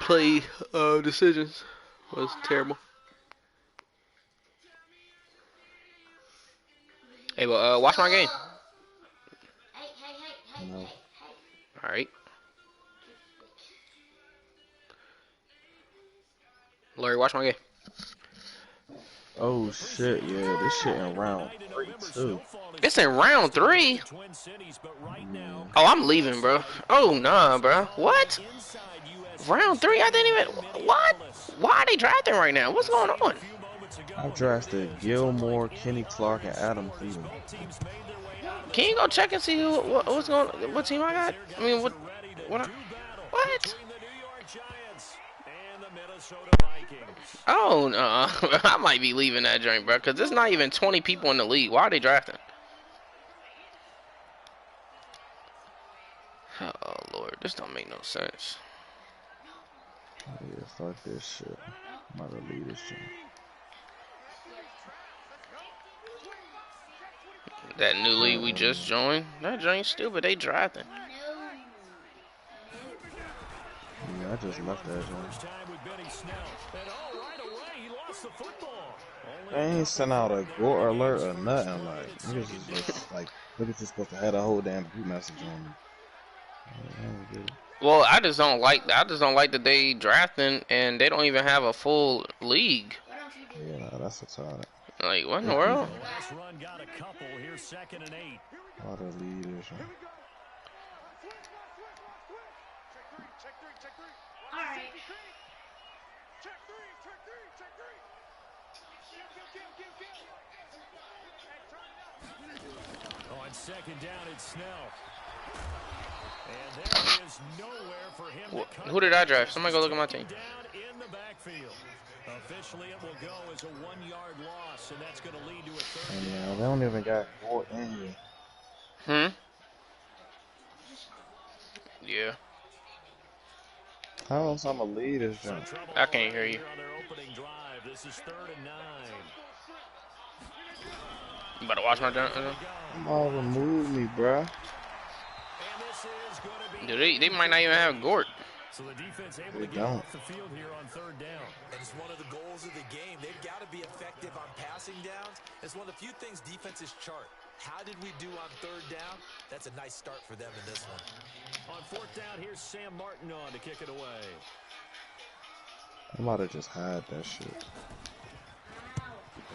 play decisions was terrible. Hey, well, watch my game. No. All right. Larry, watch my game. Oh shit, yeah, this shit in round 3 too. It's in round 3. Yeah. Oh, I'm leaving, bro. Oh, nah, bro. What? Round 3? I didn't even. What? Why are they drafting right now? What's going on? I drafted Gilmore, Kenny Clark, and Adam Thielen. Can you go check and see what's going? What team I got? I mean, what? What? What? Oh no, I might be leaving that joint, bro. Cause there's not even 20 people in the league. Why are they drafting? Oh Lord, this don't make no sense. Yeah, fuck this shit. I'm about to leave this shit. That new league we just joined, that joint stupid. They drafting. Yeah, I just left that joint. They ain't sent out a gore alert or nothing. Like, niggas is just like, niggas just supposed to have a whole damn group message on me. I don't get it. Well, I just don't like that they drafting and they don't even have a full league. Yeah, nah, that's retarded. Like, what in the world? Why the lead is On second down, it's Snell. And there is nowhere for him to Who did I draft? Somebody go look at my team. down in the backfield. Officially, it will go as a 1-yard loss, and that's going to lead to a third. and they don't even got Gort in here. Yeah. How else I'm gonna lead this joint? I can't hear you. This is 3rd and 9. You about to watch my joint? Come on, remove me, bruh. Dude, they might not even have Gort. So the defense able They to get don't. off the field here on 3rd down. And it's one of the goals of the game. They've got to be effective on passing downs. It's one of the few things defenses chart. How did we do on 3rd down? That's a nice start for them in this one. On 4th down, here's Sam Martin on to kick it away. I might have just had that shit.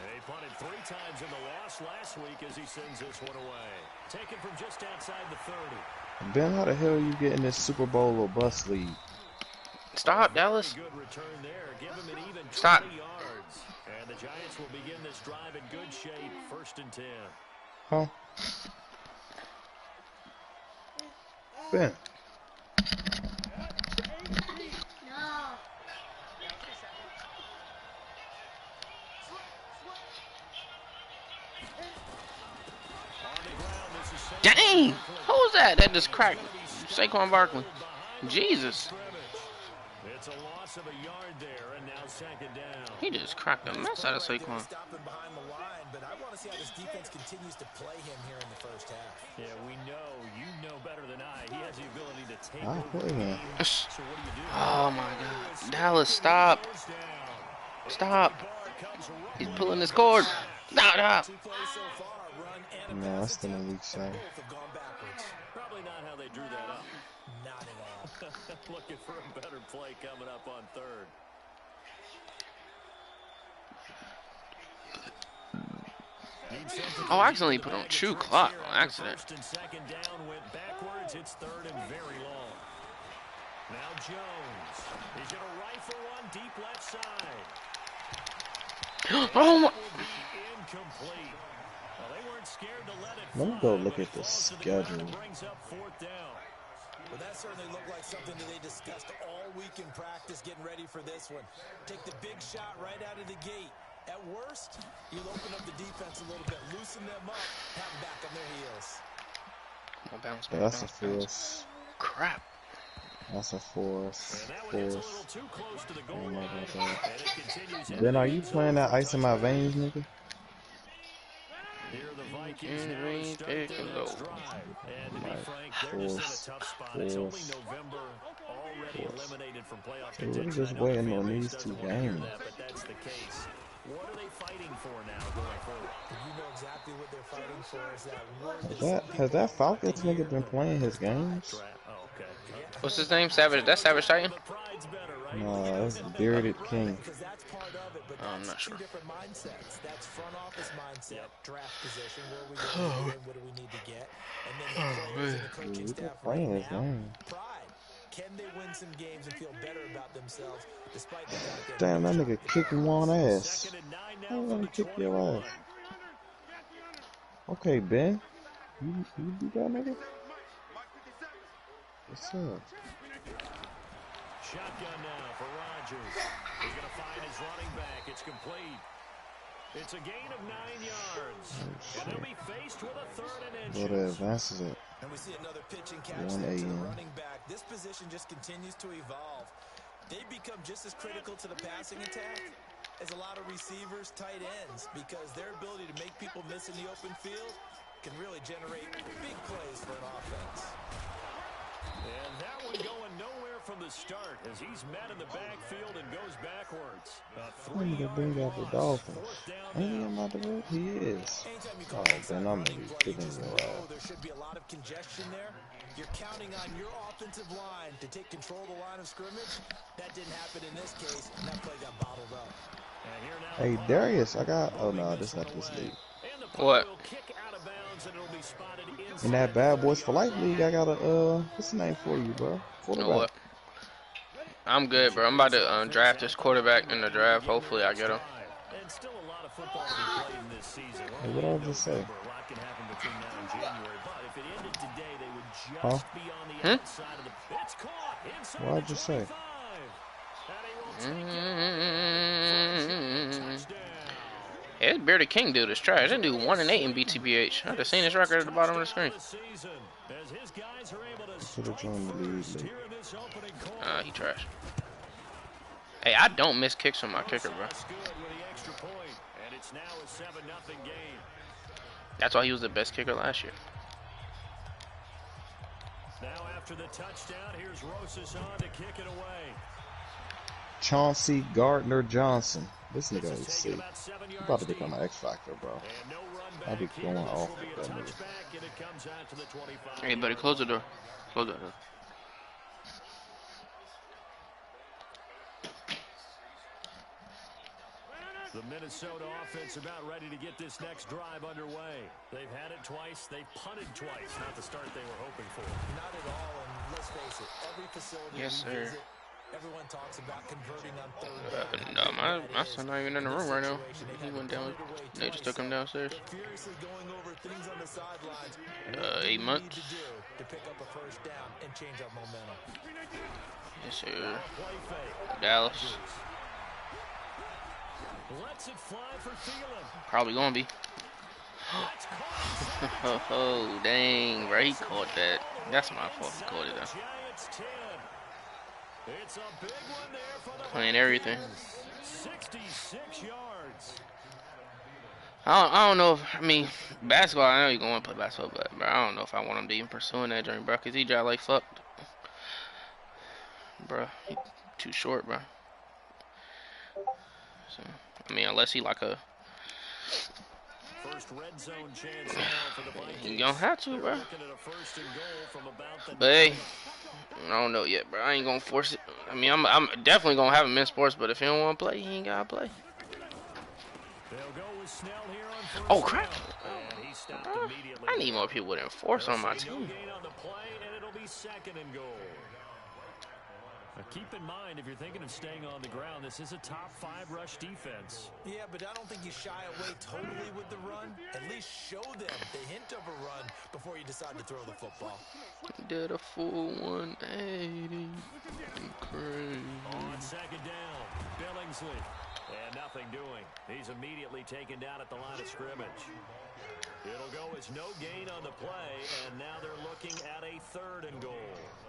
They punted 3 times in the loss last week as he sends this one away. Taken from just outside the 30. Ben, how the hell you getting this Super Bowl or bust lead? Stop, Dallas. Good return there. Give him an even 20 Stop. yards. And the Giants will begin this drive in good shape. 1st and 10. Huh? Ben. Dang! Who was that? That just cracked. Saquon Barkley. Jesus. It's a loss of a yard there, and now 2nd down. He just cracked the mess out of Saquon. Stopping behind the line, but I want to see how this defense continues to play him here in the 1st half. Yeah, we know. You know better than I. He has the ability to take I over play him. So what do you do? Oh my God. Dallas, stop. Stop. He's pulling his cord. Stop. 2 plays so far, run and No, that's still a weak side. both have gone backwards. Probably not how they drew that up. Not at all. Looking for a better play coming up on 3rd. Oh, I accidentally put on true clock on accident. 1st and 2nd down went backwards. It's 3rd and very long. Now Jones. He's going to rifle one deep left side. Oh my. Incomplete. Well, they weren't scared to let it Let me go look at the schedule. brings up 4th down. Well, that certainly looked like something that they discussed all week in practice, getting ready for this one. Take the big shot right out of the gate. At worst, you'll open up the defense a little bit, loosen them up, have them back on their heels. Come on, bounce Yeah, back, that's a bounce, bounce. force. Crap. That's a force. And that one gets a little Force. too close to the I goal don't know line. about that. And it continues in Ben, the are you end playing zone that for ice in my veins, nigga? Here are the Vikings now to start their next drive. And to be frank, they're just in a tough spot. It's only November, already eliminated from playoff We're contention. just I know the waiting fan on base these two doesn't want to hear games. that, but that's the case. What are they fighting for now going forward? You know exactly what they're fighting for is that word Has that Falcons nigga been playing his games? Oh, okay. What's his name? Savage. That's Savage Titan. The pride's better, right? Nah, that's the Bearded King. because that's part of it, but I'm that's not two sure. different mindsets. That's front office mindset, draft position, where we going to what do we need to get, and then the players and the coaching Dude, staff they're playing right his now, game. pride. Can they win some games and feel better about themselves despite the fact that Damn, that nigga kicking one ass. Second and 9 How now you from gonna the kick your 21. ass? Okay, Ben. You beat that nigga? What's up? Shotgun now for Rodgers. He's going to find his running back. It's complete. It's a gain of 9 yards. And they'll be faced with a third and Go to inches. advances it. And we see another pitch and catch 1 there to the a.m. running back. This position just continues to evolve. They become just as critical to the passing attack as a lot of receivers, tight ends, because their ability to make people miss in the open field can really generate big plays for an offense. And that one going nowhere from the start as he's met in the backfield and goes backwards. A I need to 3-yard bring out the loss. Dolphins. Fourth down Ain't he now. in my division? He is. Anytime you Oh, call inside Ben, I'm running gonna play, be you kicking just your know ass. there should be a lot of congestion there. You're counting on your offensive line to take control of the line of scrimmage. That didn't happen in this case, and that play got bottled up. And here now Hey, the punt. Darius, I got. Oh, Moving no, this this not one this away. league. And the punt What? will kick out of bounds, and it'll be spotted In inside that the Bad Boys for 30-yard Life league, I got a, what's the name for you, bro? You know Quarterback. what? I'm good, bro. I'm about to draft this quarterback in the draft. Hopefully, I get him. And still a lot of football to be played in this season. We're Hey, what only did I in just say? November. A lot can happen between now and January. But if it ended today, they would just Huh? be on the Hmm? outside of the. It's caught inside What'd the you say? 25. And he will take it for a touchdown. Yeah, this Bearded King dude is trash. That dude 1-8 in BTBH. I just seen his record at the bottom of the screen. As his guys are able to Should've strike joined the league, first Lee. here in this opening quarter. He trash. Hey, I don't miss kicks on my kicker, bro. That's good with the extra point, and it's now a 7-0 game. That's why he was the best kicker last year. Now after the touchdown, here's Rosas on to kick it away. Chauncey Gardner Johnson. This This nigga is is taken sick. about 7 He yards about to deep. become an X Factor, bro. And no run I'll be back here. going This off will be a with that nigga. touchback, and it comes out to the 25. Hey, buddy, close the door. Close the door. The Minnesota offense about ready to get this next drive underway. They've had it twice. They've punted twice. Not the start they were hoping for. Not at all, and let's face it, every facility Yes, we sir. visit, everyone talks about converting on third down. No, my son's not even in the room right now. He went down. They just took him downstairs. They're furiously going over things on the sidelines. What do 8 we months. need to do to pick up a first down and change our momentum? Yes, sir. Play fake. Dallas. Lets it fly for Thielen. Probably gonna be. That's caught. Oh, dang, bro. He caught that. That's my fault. He caught it, though. Giants 10. It's a big one there for the Playing everything. 66 yards. I don't know if, I mean, basketball, I know you're going to play basketball, but bro, I don't know if I want him to even pursuing that dream, bro, because he drive like fuck. Bro, he too short, bro. So, I mean, unless he like a, First red zone chance now for the Vikings. you gonna have to, bro. Looking at a first and goal from about the But hey, I don't know yet, bro. I ain't gonna force it. I mean, I'm definitely gonna have him in sports, but if he don't want to play, he ain't gotta play. They'll go with Snell here on first Oh, crap. down. And he stopped Bro, immediately. I need more people with enforce on my No team. gain on the play, and it'll be second and goal. Now keep in mind, if you're thinking of staying on the ground, this is a top 5 rush defense. Yeah, but I don't think you shy away totally with the run. At least show them the hint of a run before you decide to throw the football. Did a full 180. Crazy. On second down, Billingsley. And nothing doing. He's immediately taken down at the line of scrimmage. It'll go as no gain on the play, and now they're looking at a third and goal.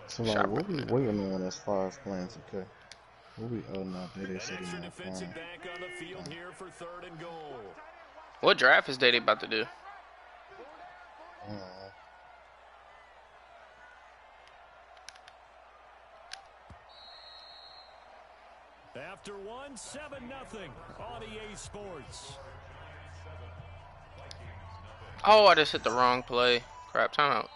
So, like, what we waiting on as far as playing 2K? What we, oh, no, they An said he's extra not defensive playing. back on the field here for third and goal. What draft is they about to do? After one, 7-0 on EA Sports. Oh, I just hit the wrong play. Crap, timeout.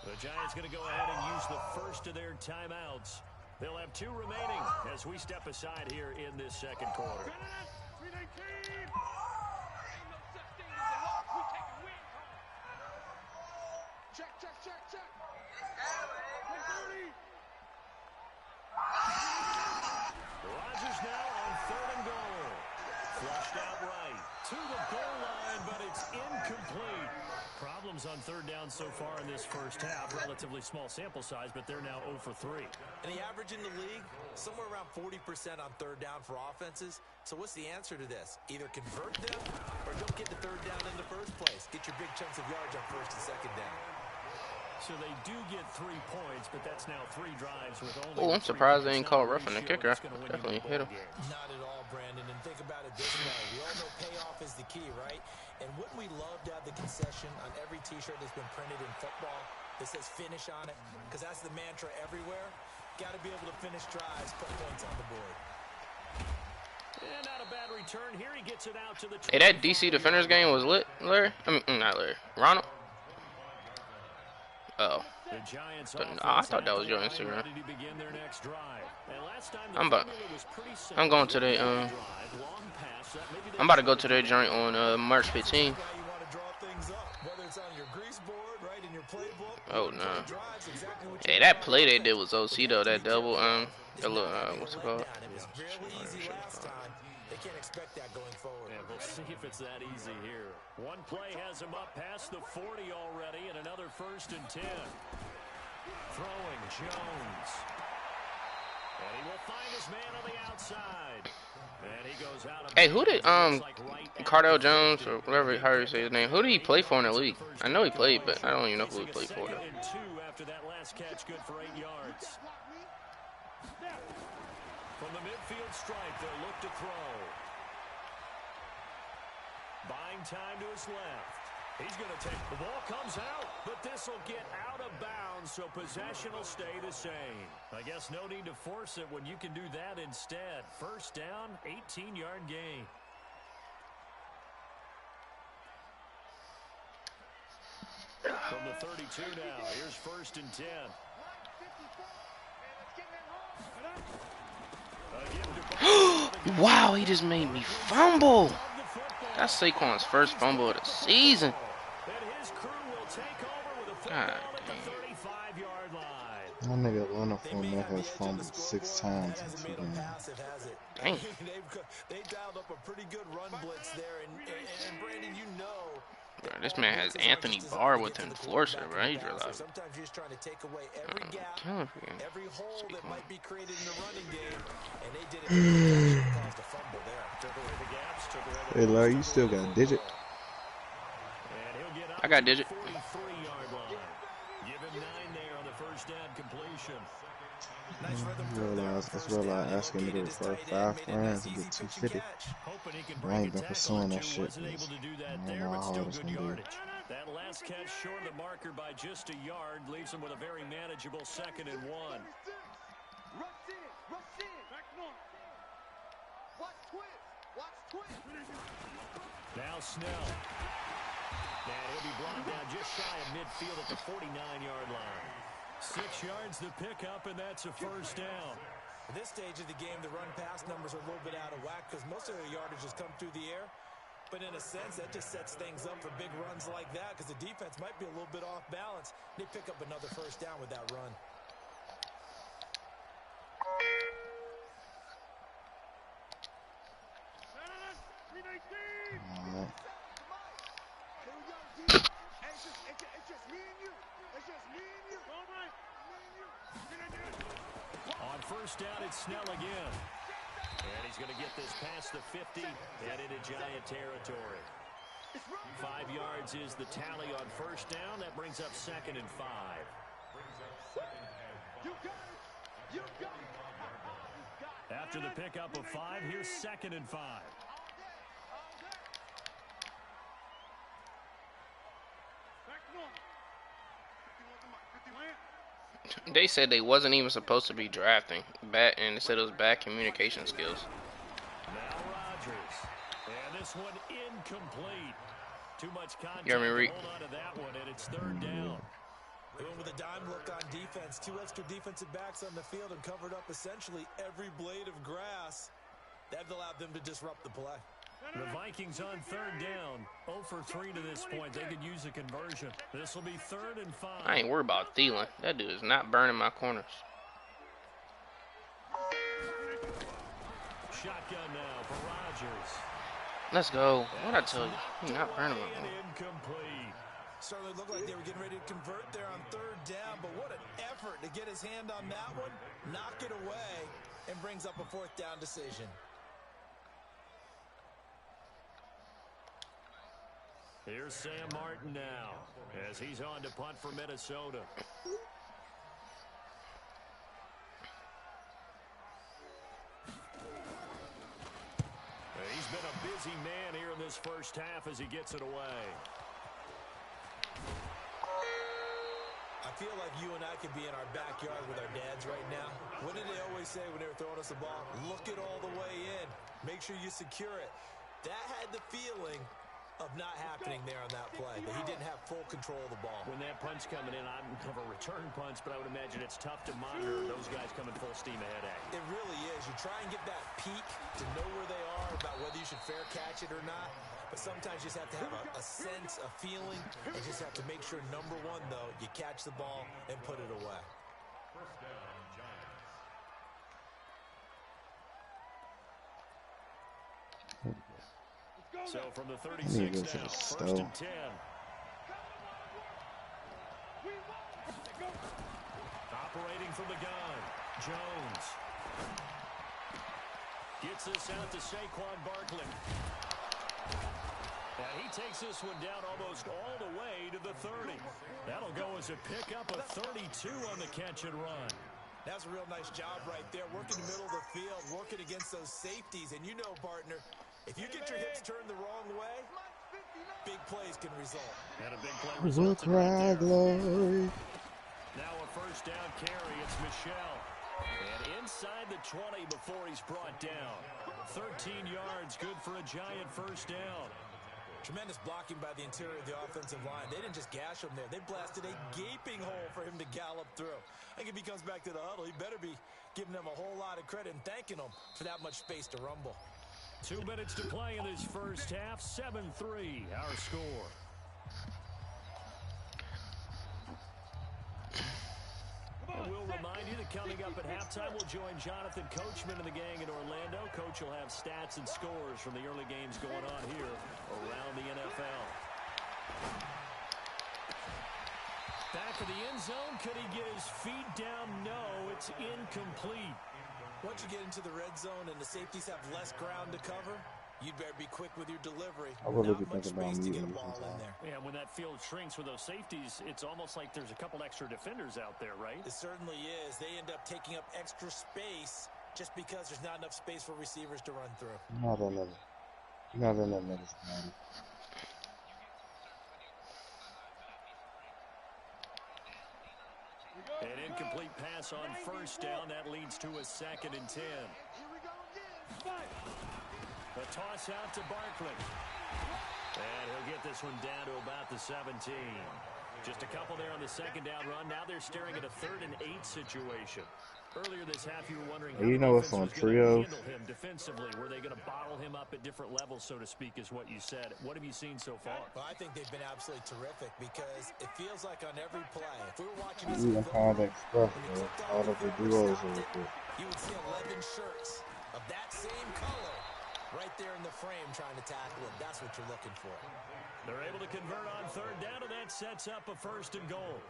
The Giants going to go ahead and use the first of their timeouts. They'll have 2 remaining as we step aside here in this second quarter. Rodgers now on 3rd and goal. Flushed out right to the goal line, but it's incomplete. Problems on 3rd down so far in this first half. Relatively small sample size, but they're now 0 for 3. And the average in the league, somewhere around 40% on 3rd down for offenses. So what's the answer to this? Either convert them or don't get the 3rd down in the first place. Get your big chunks of yards on 1st and 2nd down. So they do get 3 points, but that's now 3 drives with only. Oh, I'm surprised they didn't call roughing the kicker. Definitely hit him. Not at all, Brandon. And think about it this way. We all know payoff is the key, right? And wouldn't we love to have the concession on every T-shirt that's been printed in football that says finish on it? Because that's the mantra everywhere. Got to be able to finish drives, put points on the board. And not a bad return here. He gets it out to the. Hey, that DC Defenders game was lit, Larry. I mean, not Larry. Ronald. Oh. I thought that was your Instagram. I'm going to the I'm about to go to their joint on March 15th. Oh no. Hey, that play they did was OC though. That double that little what's it called? Can't expect that going forward. Yeah, we'll see if it's that easy here. One play has him up past the 40 already, and another 1st and 10. Throwing Jones. And he will find his man on the outside. And he goes out. Hey, who did Cardell Jones or whatever how you say his name? Who did he play for in the league? I know he played, but I don't even know who he played for. 2nd and 2 after that last catch, good for 8 yards. From the midfield stripe, they'll look to throw. Buying time to his left. He's going to take the ball, comes out, but this will get out of bounds, so possession will stay the same. I guess no need to force it when you can do that instead. 1st down, 18-yard gain. From the 32 now, here's 1st and 10. Wow, he just made me fumble. That's Saquon's first fumble of the season. God dang. My nigga Leonard Fournette has fumbled 6 times in 2 games. Dang. They dialed up a pretty good run blitz there, and Brandon, you know. Bro, this man has Anthony Barr with enforcer, right? Sometimes you're just trying to take away every gap, every hole that might be created in the running game, and they did it. Caused a fumble there. Took away the gaps, took away the. Hey Larry, you still got Digit? I got Digit. 43-yard line. Give him 9 there on the 1st down completion. That's real I asking me to for 5 rounds to get 250. I ain't been pursuing that shit. I don't know how hard it's gonna be. That last catch short of the marker by just a yard leaves him with a very manageable 2nd and 1. Now Snell. And he'll be brought down just shy of midfield at the 49-yard line. 6 yards to pick up, and that's a 1st down. At this stage of the game, the run-pass numbers are a little bit out of whack because most of their yardage has come through the air. But in a sense, that just sets things up for big runs like that because the defense might be a little bit off balance. They pick up another 1st down with that run. On 1st down, it's Snell again. And he's going to get this past the 50 and into Giant territory. 5 yards is the tally on 1st down. That brings up 2nd and 5. After the pickup of 5, here's 2nd and 5. They said they wasn't even supposed to be drafting. Bad, and they said it was bad communication skills. Now Rodgers. And this one incomplete. Too much contact You hear me, to Reek? hold on to that one, and it's third down. They went with a dime look on defense. 2 extra defensive backs on the field and covered up essentially every blade of grass. That allowed them to disrupt the play. The Vikings on third down. 0 for 3 to this point. They could use a conversion. This will be 3rd and 5. I ain't worried about Thielen. That dude is not burning my corners. Shotgun now for Rodgers. Let's go. What I tell you? He not burning my And corners. incomplete. Certainly looked like they were getting ready to convert there on third down, but what an effort to get his hand on that one, knock it away, and brings up a 4th down decision. Here's Sam Martin now as he's on to punt for Minnesota. He's been a busy man here in this first half as he gets it away. I feel like you and I could be in our backyard with our dads right now. What did they always say when they were throwing us the ball? Look it all the way in. Make sure you secure it. That had the feeling of not happening there on that play, that he didn't have full control of the ball. When that punch coming in, I don't have a return punch, but I would imagine it's tough to monitor those guys coming full steam ahead at you. It really is. You try and get that peek to know where they are, about whether you should fair catch it or not. But sometimes you just have to have a sense, a feeling, and just have to make sure, number one, though, you catch the ball and put it away. So from the 36 now, 1st and 10. Operating from the gun, Jones. Gets this out to Saquon Barkley. And he takes this one down almost all the way to the 30. That'll go as a pickup of 32 on the catch and run. That's a real nice job right there, working the middle of the field, working against those safeties. And you know, partner, if you get your hips turned the wrong way, big plays can result. And a big play We'll resulted right cry there. glory. Now a 1st down carry. It's Michel. And inside the 20 before he's brought down. 13 yards, good for a giant 1st down. Tremendous blocking by the interior of the offensive line. They didn't just gash him there. They blasted a gaping hole for him to gallop through. I think if he comes back to the huddle, he better be giving them a whole lot of credit and thanking them for that much space to rumble. 2 minutes to play in this first half. 7-3, our score. We'll remind you that coming up at halftime, we'll join Jonathan Coachman and the gang in Orlando. Coach will have stats and scores from the early games going on here around the NFL. Back of the end zone. Could he get his feet down? No, it's incomplete. Once you get into the red zone and the safeties have less ground to cover, you'd better be quick with your delivery. I really Not be much thinking about space to get muting a ball him in there. Yeah, when that field shrinks with those safeties, it's almost like there's a couple extra defenders out there, right? It certainly is. They end up taking up extra space just because there's not enough space for receivers to run through. Not another time. An incomplete pass on 1st down. That leads to a 2nd and 10. A toss out to Barkley. And he'll get this one down to about the 17. Just a couple there on the 2nd down run. Now they're staring at a 3rd and 8 situation. Earlier this half, you were wondering how You know it's on trio. handle him defensively. Were they going to bottle him up at different levels, so to speak, is what you said. What have you seen so far? Well, I think they've been absolutely terrific because it feels like on every play, if we were watching this Even film, kind of express when you clicked on all the of the film and duos stopped over it, there. you would see 11 shirts of that same color right there in the frame trying to tackle it. That's what you're looking for. They're able to convert on 3rd down, and that sets up a 1st and goal.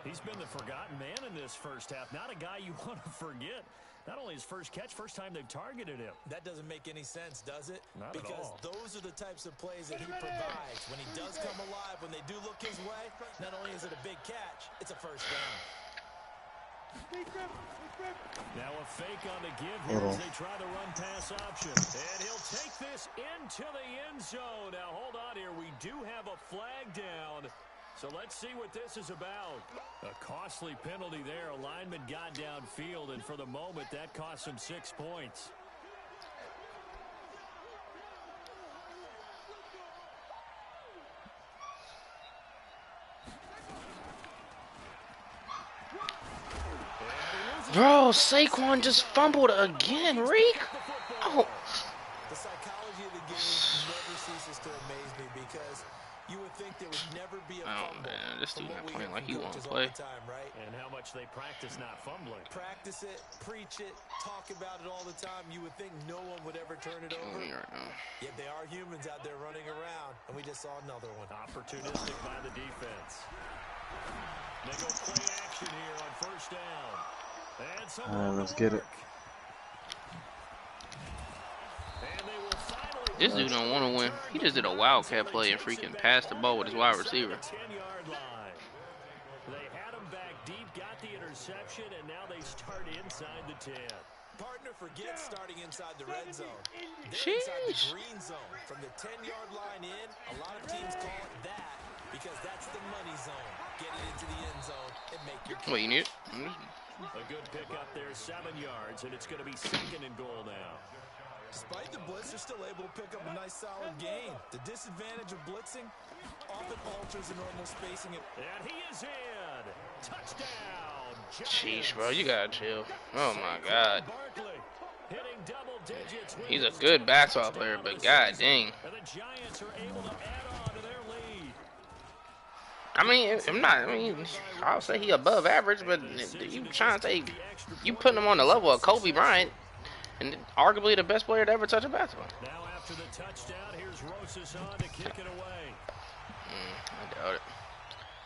He's been the forgotten man in this first half. Not a guy you want to forget. Not only his first catch, first time they've targeted him. That doesn't make any sense, does it? Not at because all. those are the types of plays that he provides. When he does come alive, when they do look his way, not only is it a big catch, it's a 1st down. Now a fake on the give here as they try the run-pass option. And he'll take this into the end zone. Now hold on here. We do have a flag down. So let's see what this is about. A costly penalty there. A lineman got downfield, and for the moment, that cost him 6 points. Bro, Saquon just fumbled again, Reek. Oh. The psychology of the game never ceases to amaze me because you would think there would never be a fumble. Man, this dude from not what we playing hear like from he won't coaches play. all the time, right? And how much they practice not fumbling. Practice it, preach it, talk about it all the time. You would think no one would ever turn it over. Right now. Yet they are humans out there running around, and we just saw another one. Opportunistic by the defense. They go play action here on first down. And some let's get it. And they will finally This dude don't want to win. He just did a wildcat play and freaking passed the ball with his wide receiver. 10-yard line. They had him back deep, got the interception, and now they start inside the 10. Partner forgets starting inside the red zone. They're Sheesh. inside the green zone. From the 10-yard line in, a lot of teams call it that because that's the money zone. Get it into the end zone and make your Wait, you need it? A good pickup there, 7 yards, and it's going to be 2nd and goal now. Despite the blitz, they're still able to pick up a nice solid gain. The disadvantage of blitzing often alters the normal spacing. And he is in. Touchdown. Sheesh, bro, you gotta chill. Oh my God. Barkley hitting double digits with He's a his good touchdowns basketball on player, the but season. god dang. And the Giants are able to add on to their lead. I mean, I'll say he above average, but you trying to say you putting him on the level of Kobe Bryant, and arguably the best player to ever touch a basketball. Now after the touchdown, here's Rosas on to kick it away. I doubt it.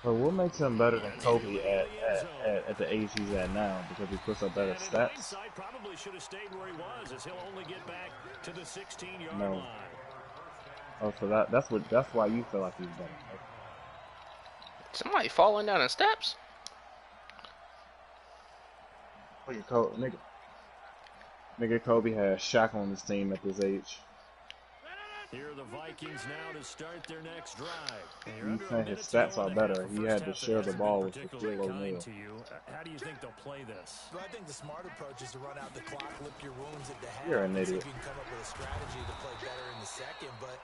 But what makes him better than Kobe at the age he's at now? Because he puts up better And in stats? hindsight, probably should have stayed where he was, as he'll only get back to the 16-yard No. line. Oh, so that's why you feel like he's better. Okay. Somebody falling down the steps? Look at Kobe, nigga Kobe has Shaq on his team at this age. Here are the Vikings now to start their next drive. You saying his stats are better. He had to share the ball with Shaquille O'Neal. How do you think they'll play this? Well, I think the smart approach is to run out the clock, lick your wounds at the half. You're an and see idiot. if you can come up with a strategy to play better in the second, but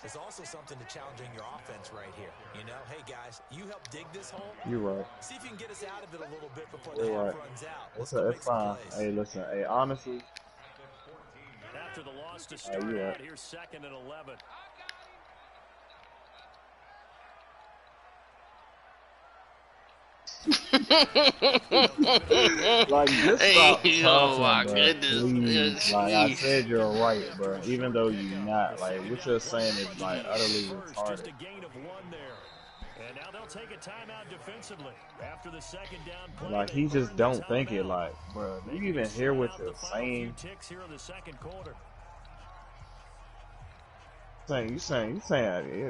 there's also something to challenging your offense right here. You know, hey guys, you help dig this hole. You're right. See if you can get us out of it a little bit before the You're half right. runs out. It's, Let's go make it's some fine. plays. Hey, listen. Hey, honestly, After the loss to start you right. out, here's 2nd and 11. like just stop Hey, talking, oh my bro. goodness. Please. Like I Jeez. said, you're right, bro. Even though you're not. Like what you're saying is like utterly First, retarded. just a gain of 1 there. And now they'll take a timeout defensively. After the 2nd down play, Like they he just burn the don't think it. timeout. Like, bro, do They you even can hear sweat what out you're the final few saying? ticks here in the 2nd quarter. You saying.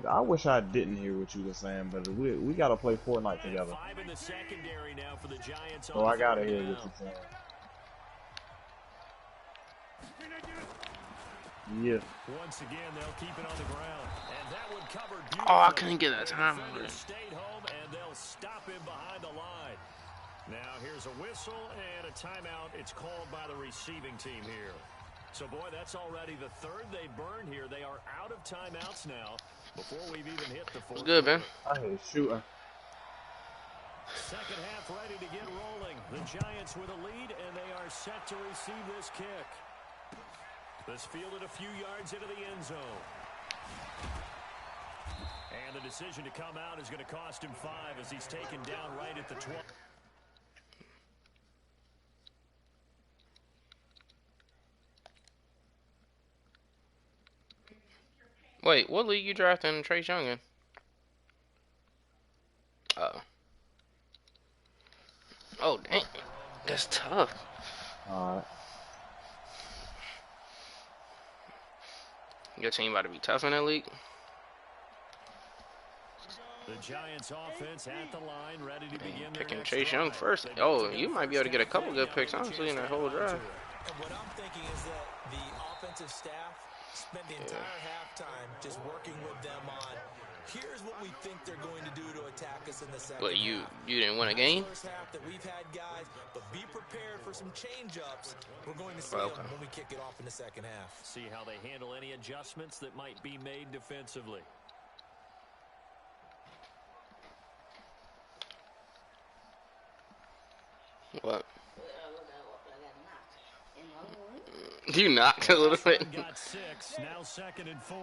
I wish I didn't hear what you were saying, but we gotta play Fortnite together. 5 in the secondary now for the Giants. So on I gotta 3rd hear down. what you're saying. Yeah. Once again, they'll keep it on the ground. And that would cover beautifully. Oh, I couldn't get that And the time. defenders stayed home, and they'll stop him behind the line. Now, here's a whistle and a timeout. It's called by the receiving team here. So, boy, that's already the 3rd they burned here. They are out of timeouts now before we've even hit the 4th. What's good, man? I hate shooting. Second half ready to get rolling. The Giants with a lead, and they are set to receive this kick. This fielded a few yards into the end zone. And the decision to come out is going to cost him 5 as he's taken down right at the 12. Wait, what league you drafting Trace Young in? Oh, dang. That's tough. Alright. Your team about to be tough in that league? The Giants offense at the line, ready to begin their Picking next Chase Young drive. first. They've Oh, got you might be able to get a couple good picks, honestly, in that whole drive. And what I'm thinking is that the offensive staff Spent the entire halftime just working with them on, here's what we think they're going to do to attack us in the second But you half. didn't win a game? First half that we've had, guys, but be prepared for some change-ups. We're going to see Okay. them when we kick it off in the second half. See how they handle any adjustments that might be made defensively. What? You knocked a little bit. Got 6, now 2nd and 4.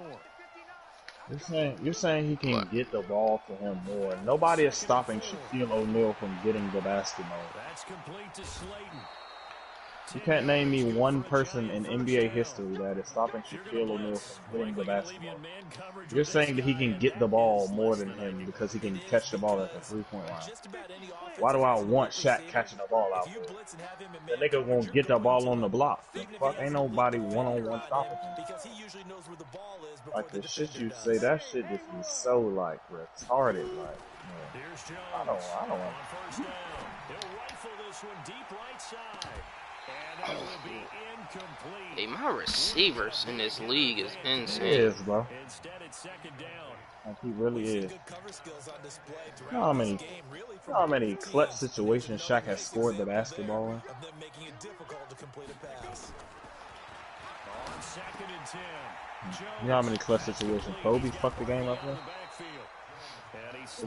You're saying he can What? get the ball to him more. Nobody is stopping Shaquille O'Neal from getting the basketball. That's complete to Slayton. You can't name me one person in NBA history that is stopping Shaquille O'Neal from getting the basketball. You're saying that he can get the ball more than him because he can catch the ball at the three-point line. Why do I want Shaq catching the ball out there? The nigga won't get the ball on the block. The fuck, ain't nobody one-on-one stopping him. Like the shit you say, that shit just be so like retarded. Like, man, I don't want. He'll rifle this one deep right side. And that will be incomplete. Hey, my receivers in this league is It insane. is, bro. Instead, it's 2nd down. Like, he really is. You know how many clutch situations Shaq has scored the basketball in? On 2nd and 10. You know how many clutch situations Kobe fucked the game up in? It's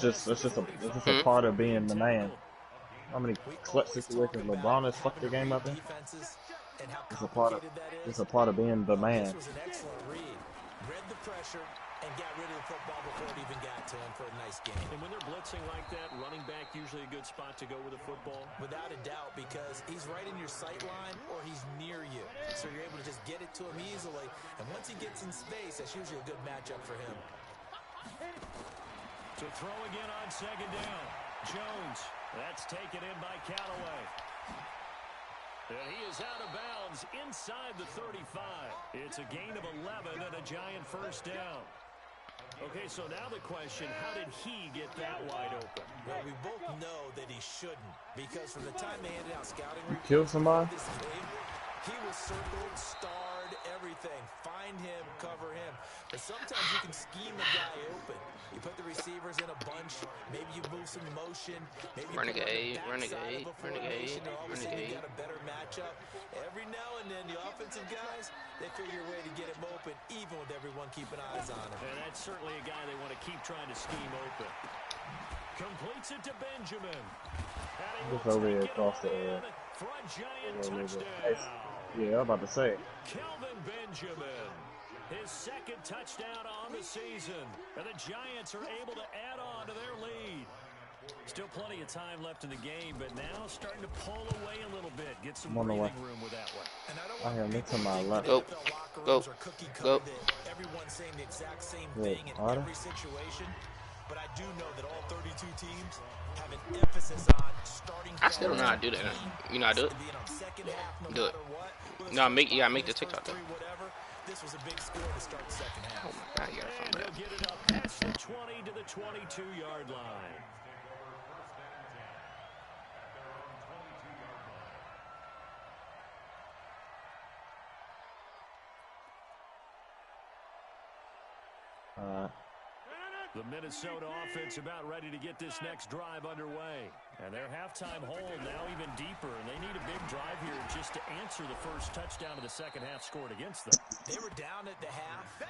just a part of being the man. How many clutch situations LeBron has fucked the game up in? It's a part of being the man. Read the pressure and got rid of the football before it even got to him for a nice game. And when they're blitzing like that, running back usually a good spot to go with the football. Without a doubt, because he's right in your sight line or he's near you. So you're able to just get it to him easily. And once he gets in space, that's usually a good matchup for him. To throw again on 2nd down. Jones. That's taken in by Callaway. And he is out of bounds inside the 35. It's a gain of 11 and a Giant first down. Okay, so now the question, how did he get that wide open? Well, we both know that he shouldn't, because from the time they handed out scouting reports, Kill somebody? he was circled, starred, everything. Find him, cover him. But sometimes you can scheme a guy open. You put the receivers in a bunch. Maybe you move some motion. Maybe you Renegade, put them on the backside renegade, of a formation, renegade, and all of a sudden you renegade. got a better matchup. Every now and then, the offensive guys, they figure a way to get him open, even with everyone keeping eyes on him. And that's certainly a guy they want to keep trying to scheme open. Completes it to Benjamin. And he Just will over take here it across on the in for a Giant touchdown. Yeah, I'm about to say. Kelvin Benjamin, his 2nd touchdown on the season. And the Giants are able to add on to their lead. Still plenty of time left in the game, but now starting to pull away a little bit. Get some breathing room with that one. And I don't I hear me to my left. Go, go, go. Everyone's saying the exact same Wait, thing in Carter? every situation, but I do know that all 32 teams have an emphasis on starting. I still don't know how to do that. You know how to do it? Do it. No, you gotta make the TikTok though. This was a big score to start the second half. Oh my god, you gotta And find he'll that. get it up past the 20 to the 22-yard line. The Minnesota offense about ready to get this next drive underway. And their halftime hole now even deeper, and they need a big drive here just to answer the first touchdown of the second half scored against them. They were down at the half.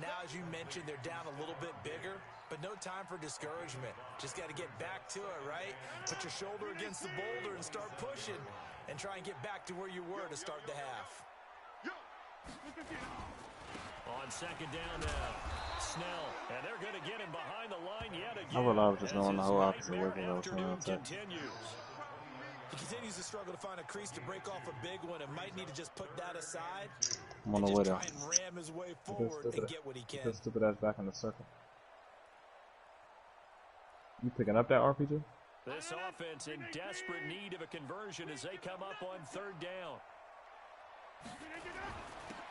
Now, as you mentioned, they're down a little bit bigger, but no time for discouragement. Just got to get back to it, right? Put your shoulder against the boulder and start pushing and try and get back to where you were to start the half. On 2nd down now, Snell, and they're going to get him behind the line yet again. I would love just going the whole opposite way from those fans. Continues. He continues to struggle to find a crease to break off a big one and might need to just put that aside I'm on and the way just though. try and ram his way forward and get what he Get can. that stupid ass back in the circle. You picking up that RPG? This offense in desperate need of a conversion as they come up on 3rd down.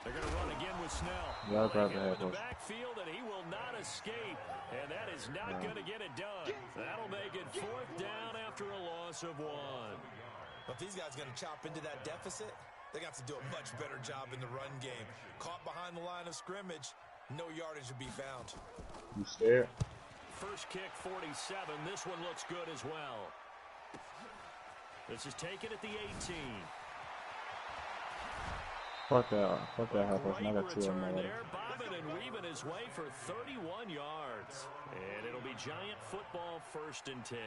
They're going to run again with Snell. Yeah, I'll grab the In head the coach. backfield, and he will not escape. And that is not going to get it done. That'll make it 4th down after a loss of 1. But these guys going to chop into that deficit, They're going to have to do a much better job in the run game. Caught behind the line of scrimmage, no yardage to be found. You scared? First kick, 47. This one looks good as well. This is taken at the 18. Fuck that half person. I got two of them already. There, bobbing and weaving his way for 31 yards. And it'll be Giant football 1st and 10.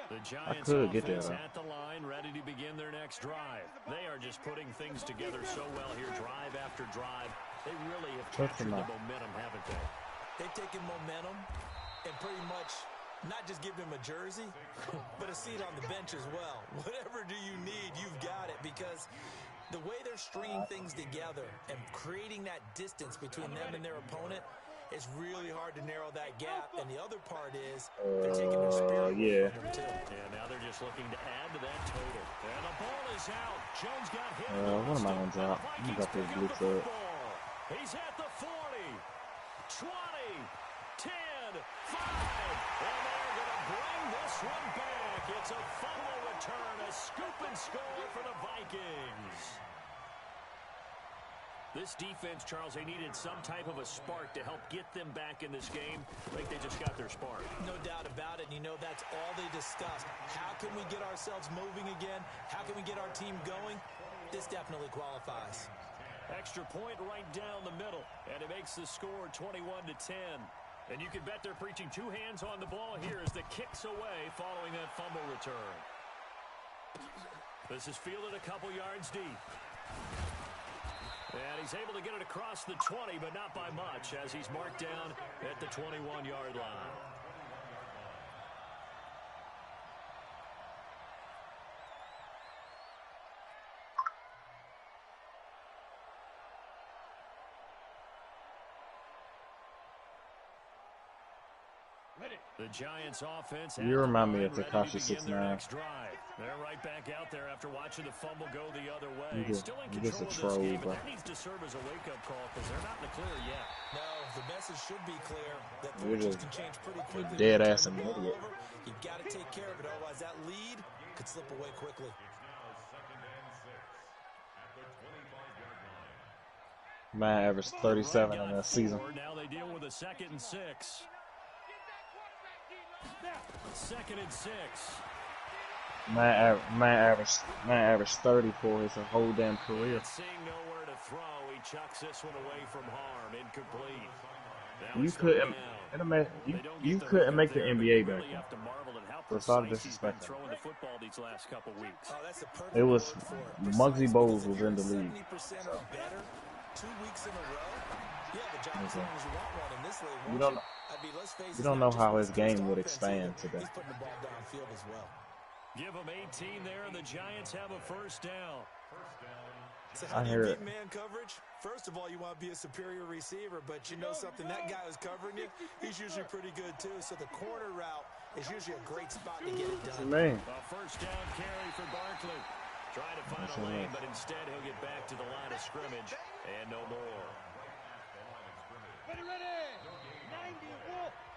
The Giants offense at the line, ready to begin their next drive. They are just putting things together so well here, drive after drive. They really have captured the momentum, haven't they? They've taken momentum and pretty much not just give him a jersey, but a seat on the bench as well. Whatever do you need, you've got it, because the way they're stringing things together and creating that distance between them and their opponent, it's really hard to narrow that gap. And the other part is they're taking their spirit with them too. And now they're just looking to add to that total. And the ball is out. Jones got hit. One of my ones out. You got this blue foot. He's at the 40, 20, 10, 5. And they're going to bring this one back. It's a fumble return, a scoop and score for the Vikings. This defense, Charles, they needed some type of a spark to help get them back in this game. I think they just got their spark. No doubt about it. And you know that's all they discussed. How can we get ourselves moving again? How can we get our team going? This definitely qualifies. Extra point right down the middle, and it makes the score 21-10. And you can bet they're preaching two hands on the ball here as the kick's away following that fumble return. This is fielded a couple yards deep. And he's able to get it across the 20, but not by much, as he's marked down at the 21-yard line. The Giants offense. You remind me of Tekashi 6ix9ine. They're right back out there after watching the fumble go the other way. Still in control of this game, but that needs to serve as a wake-up call because they're not in the clear yet. No, the message should be clear that fortunes can change pretty quickly. Dead ass and idiot. You've got to take care of it, otherwise that lead could slip away quickly. Man averaged 37 in that season. Now they deal with a 2nd and 6. 2nd and 6. Man averaged 30 for his whole damn career. Seeing nowhere to throw, he chucks this one away from harm, incomplete. You couldn't make the NBA back then. That's all disrespect. It was Muggsy Bogues was in the league. 2 weeks in a row. Yeah, the Giants you want one in this league. You don't know how his game would expand today. He's putting the ball downfield as well. Give him 18 there, and the Giants have a 1st down. So how do you beat man coverage? First of all, you want to be a superior receiver, but you know something, that guy who's covering you, he's usually pretty good too. So the corner route is usually a great spot to get it done. A 1st down carry for Barkley. Trying to find a lane, but instead he'll get back to the line of scrimmage and no more.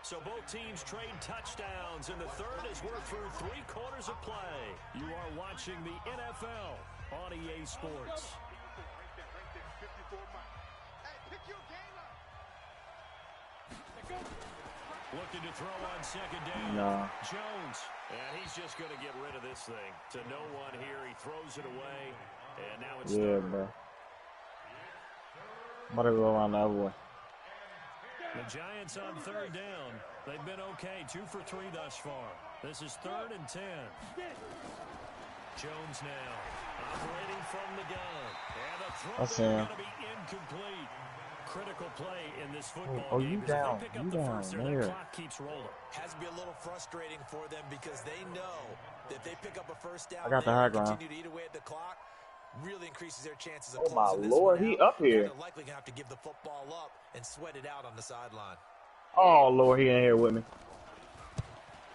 So both teams trade touchdowns, and the third as we're through 3 quarters of play. You are watching the NFL on EA Sports. Looking to throw on 2nd down. No. Jones. And he's just going to get rid of this thing. To no one here. He throws it away. And now it's third. Bro. I'm about to go around the other way. The Giants on 3rd down. They've been okay. 2 for 3 thus far. This is 3rd and 10. Jones now operating from the gun. And the throw is going to be incomplete. Critical play in this football game. You down. Their clock keeps rolling. Has to be a little frustrating for them because they know that if they pick up a 1st down, I got the high ground. Continue to eat away at the clock. Really increases their chances of closing this one out. Oh my Lord, he up here. They're likely going to have to give the football up and sweat it out on the sideline. Oh Lord, he ain't here with me.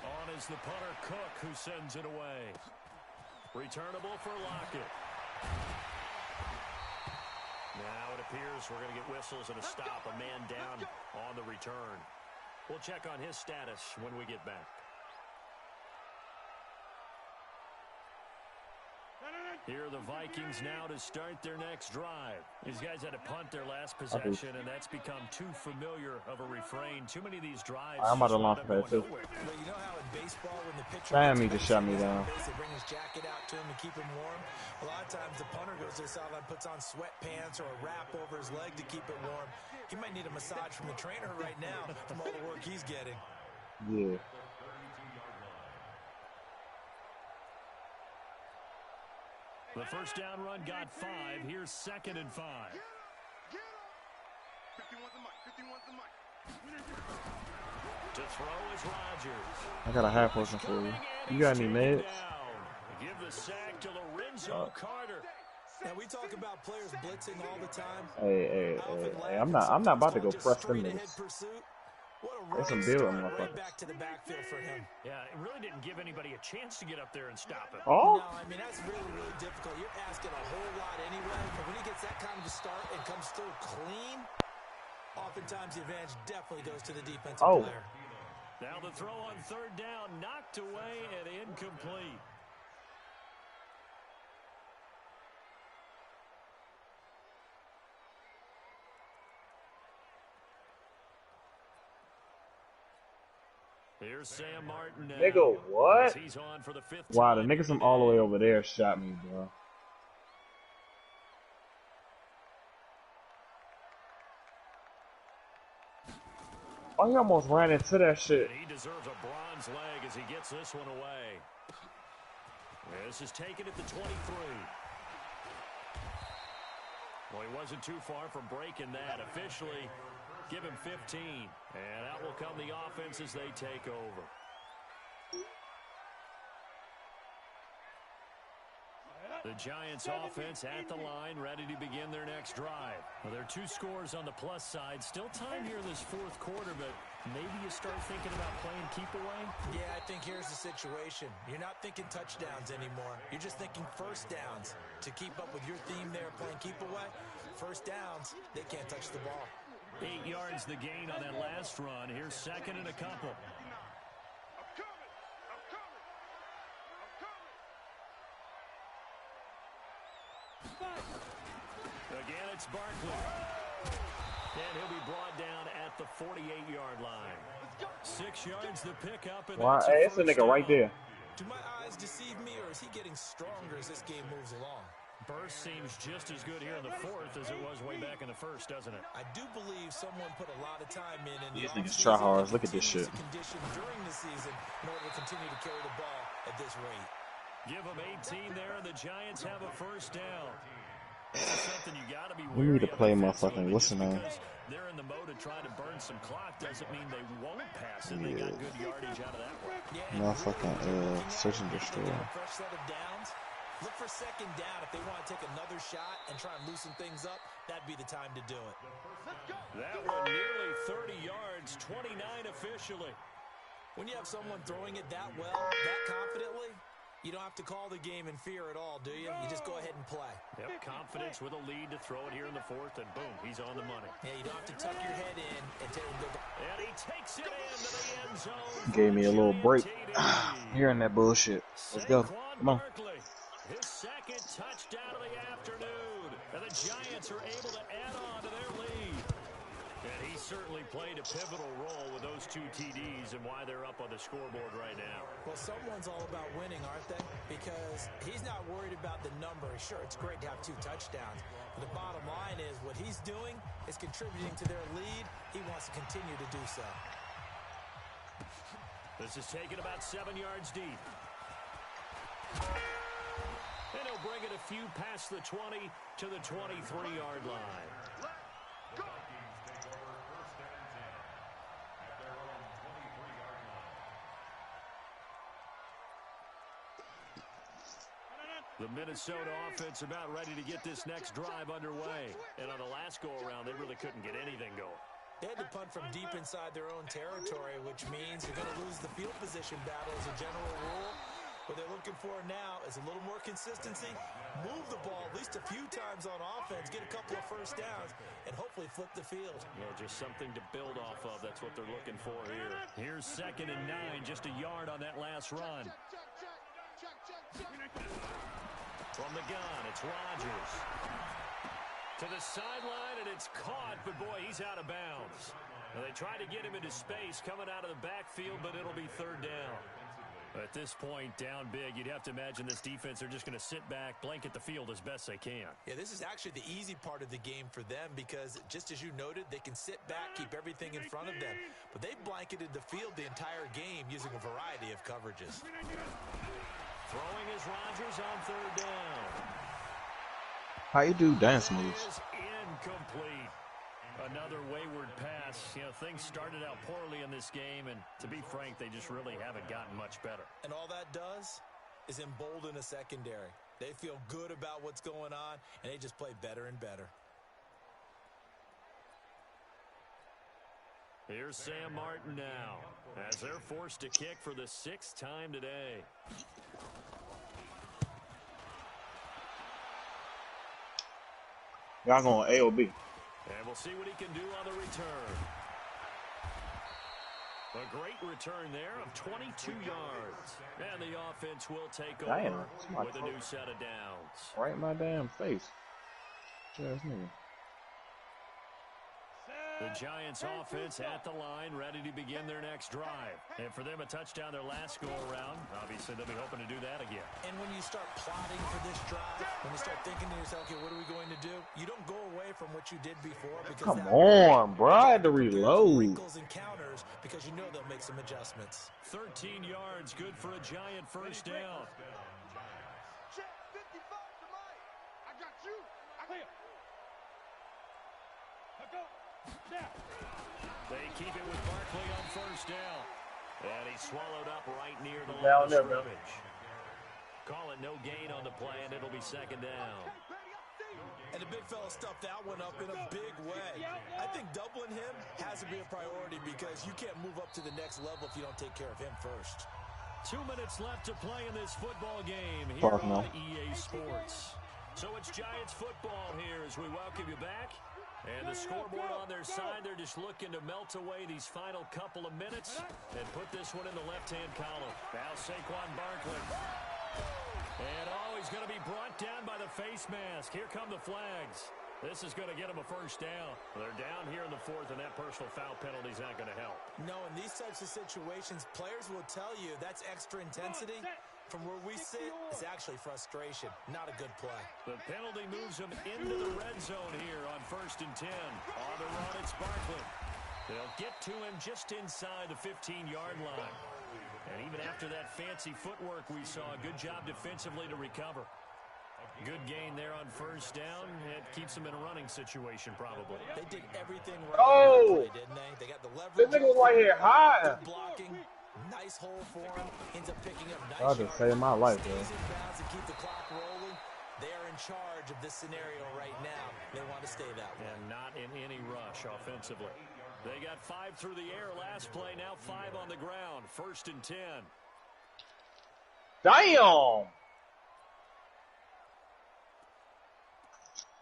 On is the punter Cook, who sends it away. Returnable for Lockett. Now it appears we're going to get whistles and a stop. A man down on the return. We'll check on his status when we get back. Here are the Vikings now to start their next drive. These guys had to punt their last possession, and that's become too familiar of a refrain. Too many of these drives. I'm about to launch pad too. Well, you know how in baseball when the pitcher Damn, he just shot me down. they bring his jacket out to him and keep him warm. A lot of times the punter goes to the sideline, puts on sweatpants or a wrap over his leg to keep it warm. He might need a massage from the trainer right now from all the work he's getting. Yeah. The first down run got 5. Here's 2nd and 5. To throw is Rodgers. I got a half portion for you. You got any meds? Give the sack to Lorenzo Carter. Now we talk about players blitzing all the time. Hey, I'm not about to go press them niggas. There's some build on motherfuckers. Back to the backfield for him. Yeah, it really didn't give anybody a chance to get up there and stop him. Oh? No, I mean, that's really, really difficult. You're asking a whole lot anyway, but when he gets that kind of a start and comes through clean, oftentimes the advantage definitely goes to the defensive player. Now the throw on 3rd down, knocked away and incomplete. Here's Sam Martin now. Nigga, what? He's on for the 5th Wow, the time. niggas from all the way over there shot me, bro. Oh, he almost ran into that shit. And he deserves a bronze leg as he gets this one away. This is taken at the 23. Well, he wasn't too far from breaking that. Officially, give him 15. And out will come the offense as they take over. The Giants offense at the line, ready to begin their next drive. Well, there are 2 scores on the plus side. Still time here in this 4th quarter, but maybe you start thinking about playing keep away? Yeah, I think here's the situation. You're not thinking touchdowns anymore. You're just thinking first downs. To keep up with your theme there, playing keep away, first downs, they can't touch the ball. 8 yards the gain on that last run. Here's 2nd and a couple. Again, it's Barkley. And he'll be brought down at the 48-yard line. 6 yards the pickup. Wow, hey, it's a nigga right there. Do my eyes deceive me, or is he getting stronger as this game moves along? Burst seems just as good here in the 4th as it was way back in the 1st, doesn't it? I do believe someone put a lot of time in These niggas try hard. Look at this shit. Condition during the season in order to continue to carry the ball at this rate. Give them 18 there, and the Giants have a first down. This is something you got to be We wary need to of play offensively, motherfucking what's the name? because they're in the mode of trying to burn some clock doesn't mean they won't pass it. They got good yardage out of that one. Motherfucking search and destroy. Fresh set of downs. Look for 2nd down if they want to take another shot and try and loosen things up. That'd be the time to do it. That one nearly 30 yards, 29 officially. When you have someone throwing it that well, that confidently, you don't have to call the game in fear at all, do you? You just go ahead and play. Yep, confidence with a lead to throw it here in the 4th, and boom, he's on the money. Yeah, you don't have to tuck your head in and take the And he takes it into the end zone. Gave me a little break. Hearing that bullshit. Let's go. Saquon Come on. Barkley, his 2nd touchdown of the afternoon. And the Giants are able to add on to their lead. And he certainly played a pivotal role with those 2 TDs and why they're up on the scoreboard right now. Well, someone's all about winning, aren't they? Because he's not worried about the number. Sure, it's great to have 2 touchdowns. But the bottom line is what he's doing is contributing to their lead. He wants to continue to do so. This is taken about 7 yards deep. And he'll bring it a few past the 20 to the 23-yard line. The Minnesota offense about ready to get this next drive underway. And on the last go-around, they really couldn't get anything going. They had to punt from deep inside their own territory, which means you're going to lose the field position battle as a general rule. What they're looking for now is a little more consistency, move the ball at least a few times on offense, get a couple of first downs, and hopefully flip the field. Yeah, just something to build off of. That's what they're looking for here. Here's 2nd and 9, just a yard on that last run. From the gun, it's Rodgers. To the sideline, and it's caught, but boy, he's out of bounds. Now, they tried to get him into space coming out of the backfield, but it'll be third down. At this point, down big, you'd have to imagine this defense are just going to sit back, blanket the field as best they can. Yeah, this is actually the easy part of the game for them because, just as you noted, they can sit back, keep everything in front of them. But they've blanketed the field the entire game using a variety of coverages. Throwing is Rodgers on third down. How you do dance moves? Incomplete. Another wayward pass. You know, things started out poorly in this game, and to be frank, they just really haven't gotten much better. And all that does is embolden a secondary. They feel good about what's going on, and they just play better and better. Here's Sam Martin now, as they're forced to kick for the 6th time today. Y'all going A or B? And we'll see what he can do on the return. A great return there of 22 yards. And the offense will take over with a new set of downs. Right in my damn face. Yes, nigga. The Giants offense at the line, ready to begin their next drive. And for them, a touchdown their last go-around. Obviously, they'll be hoping to do that again. And when you start plotting for this drive, when you start thinking to yourself, okay, what are we going to do? You don't go away from what you did before. Because come on, bro. I had to reload. Wrinkles and counters because you know they'll make some adjustments. 13 yards, good for a Giant first down. Check 55 to Mike. I got you. I clear. Let's go. They keep it with Barkley on first down. And he's swallowed up right near the line of scrimmage. Call it no gain on the play, and it'll be second down. And the big fella stuffed that one up in a big way. I think doubling him has to be a priority because you can't move up to the next level if you don't take care of him first. 2 minutes left to play in this football game here on EA Sports. So it's Giants football here as we welcome you back. And the scoreboard on their side, they're just looking to melt away these final couple of minutes and put this one in the left-hand column. Now Saquon Barkley. And he's going to be brought down by the face mask. Here come the flags. This is going to get him a first down. They're down here in the 4th, and that personal foul penalty is not going to help. No, in these types of situations, players will tell you that's extra intensity. From where we sit, it's actually frustration, not a good play. The penalty moves him into the red zone here on 1st and 10. On the run, it's Barkley. They'll get to him just inside the 15-yard line. And even after that fancy footwork we saw, good job defensively to recover. Good gain there on first down. It keeps them in a running situation, probably. They did everything right on that play, didn't they? They got the leverage. This nigga was right here high. Blocking. Nice hole for him. Ends up picking up nice I'll just save my life, bro. Stays in bounds and keep the clock rolling. They are in charge of this scenario right now. They want to stay that way. And not in any rush offensively. They got 5 through the air last play. Now 5 on the ground. 1st and 10. Damn!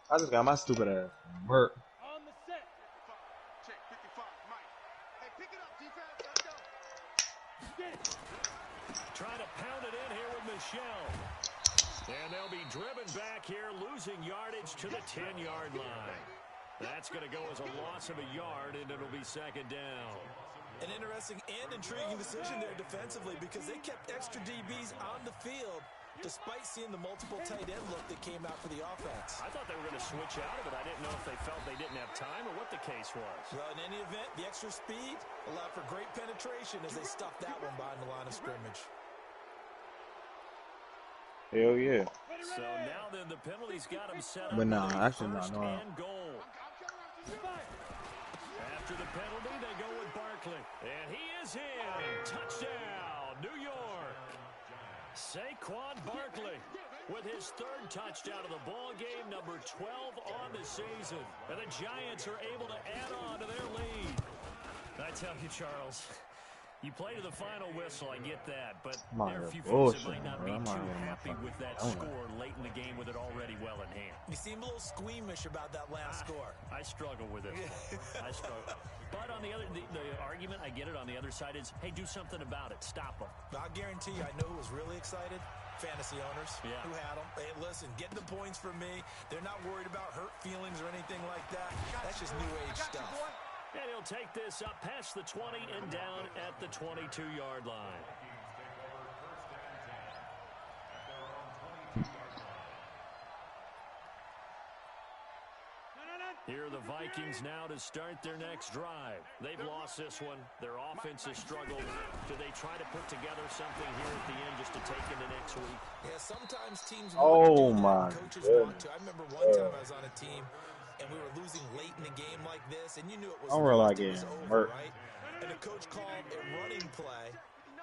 I just got my stupid ass burnt. On the set. Check 55, Mike. Hey, pick it up, defense. Let's go. Trying to pound it in here with Michelle. And they'll be driven back here, losing yardage to the 10-yard line. That's going to go as a loss of a yard, and it'll be second down. An interesting and intriguing decision there defensively because they kept extra DBs on the field despite seeing the multiple tight end look that came out for the offense. I thought they were going to switch out of it. I didn't know if they felt they didn't have time or what the case was. Well, in any event, the extra speed allowed for great penetration as they stuffed that one behind the line of scrimmage. Hell yeah. So now then the penalty's got him set up. But no, actually not. No. And goal. After the penalty, they go with Barkley. And he is in. Touchdown, New York. Saquon Barkley with his 3rd touchdown of the ball game, number 12 on the season. And the Giants are able to add on to their lead. I tell you, Charles, you play to the final whistle, I get that, but there are a few folks that might not be too happy with that score late in the game with it already well in hand. You seem a little squeamish about that last score. I struggle with it. I struggle. But on the other, the argument, I get it, on the other side is, hey, do something about it. Stop them. I'll guarantee you, I know who was really excited. fantasy owners who had them. Hey, listen, getting the points for me. They're not worried about hurt feelings or anything like that. That's just new age stuff. And he'll take this up past the 20 and down at the 22-yard line. Here are the Vikings now to start their next drive. They've lost this one. Their offense has struggled. Do they try to put together something here at the end just to take into next week? Yeah, sometimes teams Oh want to do that, my coaches goodness. want to. I remember one time I was on a team, and we were losing late in the game like this, and you knew it was I don't really lost, like it was getting over, hurt. right? And the coach called a running play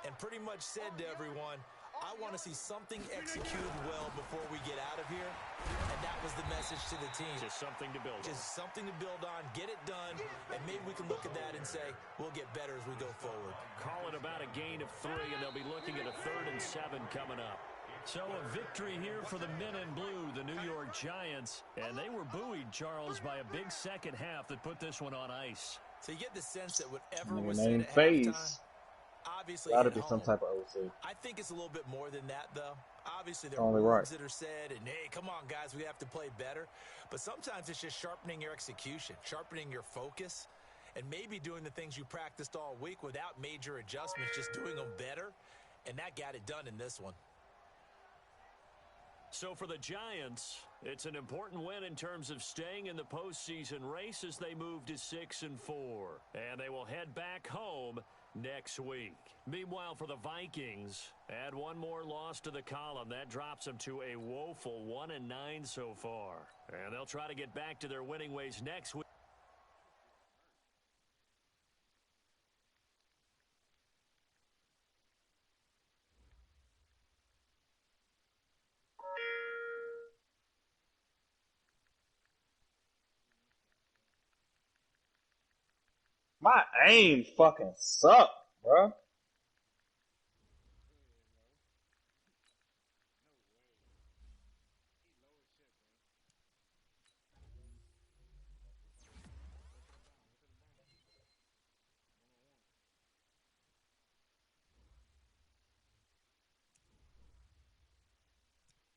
and pretty much said to everyone, I want to see something executed well before we get out of here. And that was the message to the team. Just something to build on. Just something to build on, get it done, and maybe we can look at that and say, we'll get better as we go forward. Call it about a gain of 3, and they'll be looking at a 3rd and 7 coming up. So a victory here for the men in blue, the New York Giants. And they were buoyed, Charles, by a big second half that put this one on ice. So you get the sense that whatever Nigga was said named at FaZe. halftime, obviously Gotta hit be some home. type of OC. I think it's a little bit more than that, though. Obviously, there are Only words right. that are said, and hey, come on, guys, we have to play better. But sometimes it's just sharpening your execution, sharpening your focus, and maybe doing the things you practiced all week without major adjustments, just doing them better. And that got it done in this one. So for the Giants, it's an important win in terms of staying in the postseason race as they move to 6-4. And they will head back home next week. Meanwhile, for the Vikings, add one more loss to the column. That drops them to a woeful 1-9 so far. And they'll try to get back to their winning ways next week. My aim fucking suck, bro.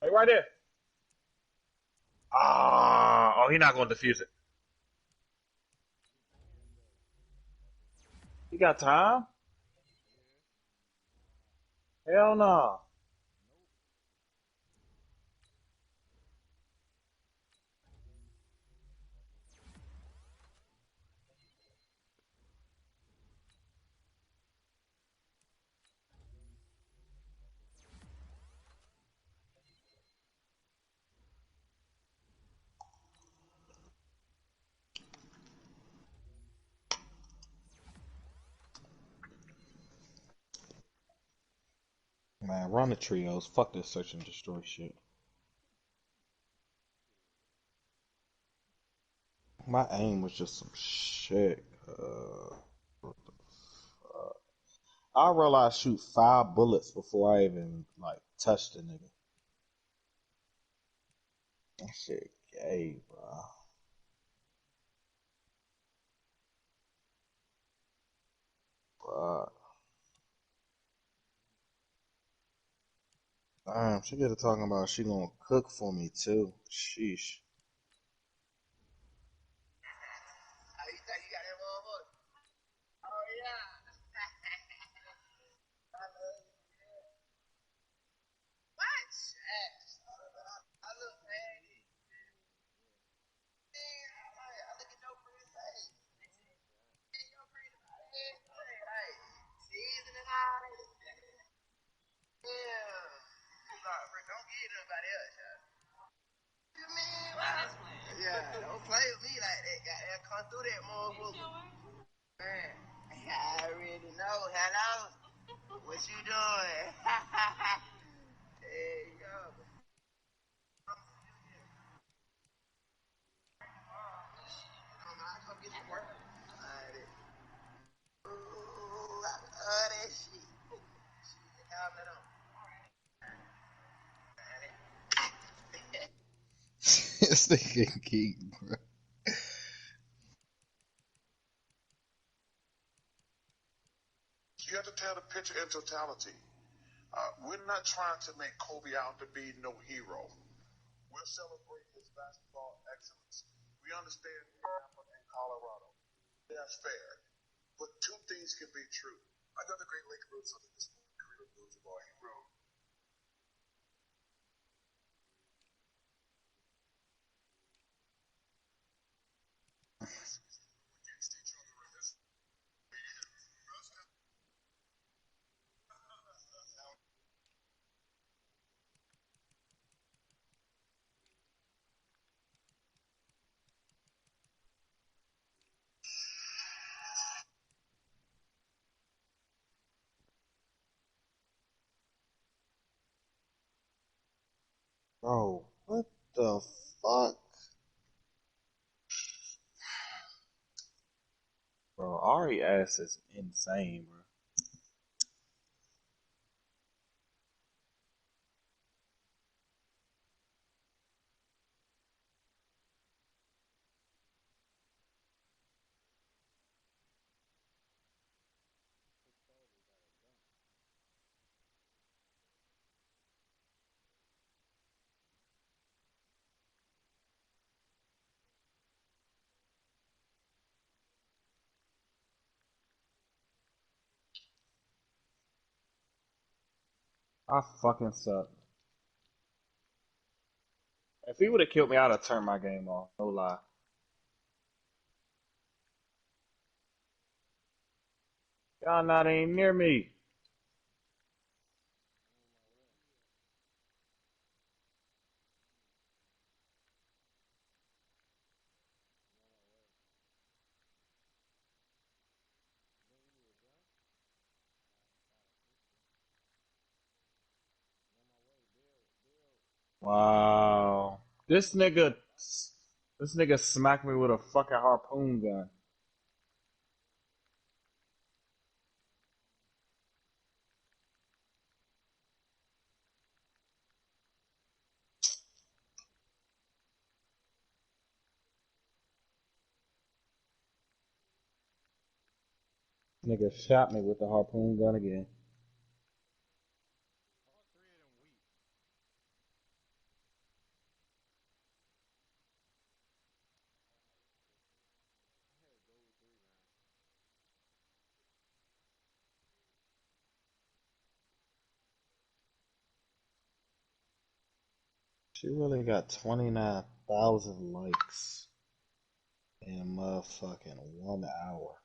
Hey, right there. Oh, he's not going to defuse it. He got time? Hell no. Man, run the trios. Fuck this search and destroy shit. My aim was just some shit. What the fuck? I realized shoot 5 bullets before I even like touched the nigga. That shit gay, bro. Fuck. Damn, she get to talking about she gonna cook for me too. Sheesh. Yeah, don't play with me like that. Goddamn, come through that motherfucker. Man, I already know. Hello? What you doing? There you go. Come get some work. Alright. Ooh, I love that shit. Shit, have it on. This nigga geek, bro. You have to tell the picture in totality. We're not trying to make Kobe out to be no hero. We're celebrating his basketball excellence. We understand what happened in Colorado. That's fair. But two things can be true. Another great Lake wrote something this morning. Career moves the ball. He wrote, Bro, what the fuck? Bro, Ari ass is insane, bro. I fucking suck. If he would have killed me, I'd have turned my game off. No lie. Y'all not even near me. Wow. This nigga smacked me with a fucking harpoon gun. Nigga shot me with the harpoon gun again. She really got 29,000 likes in motherfucking 1 hour.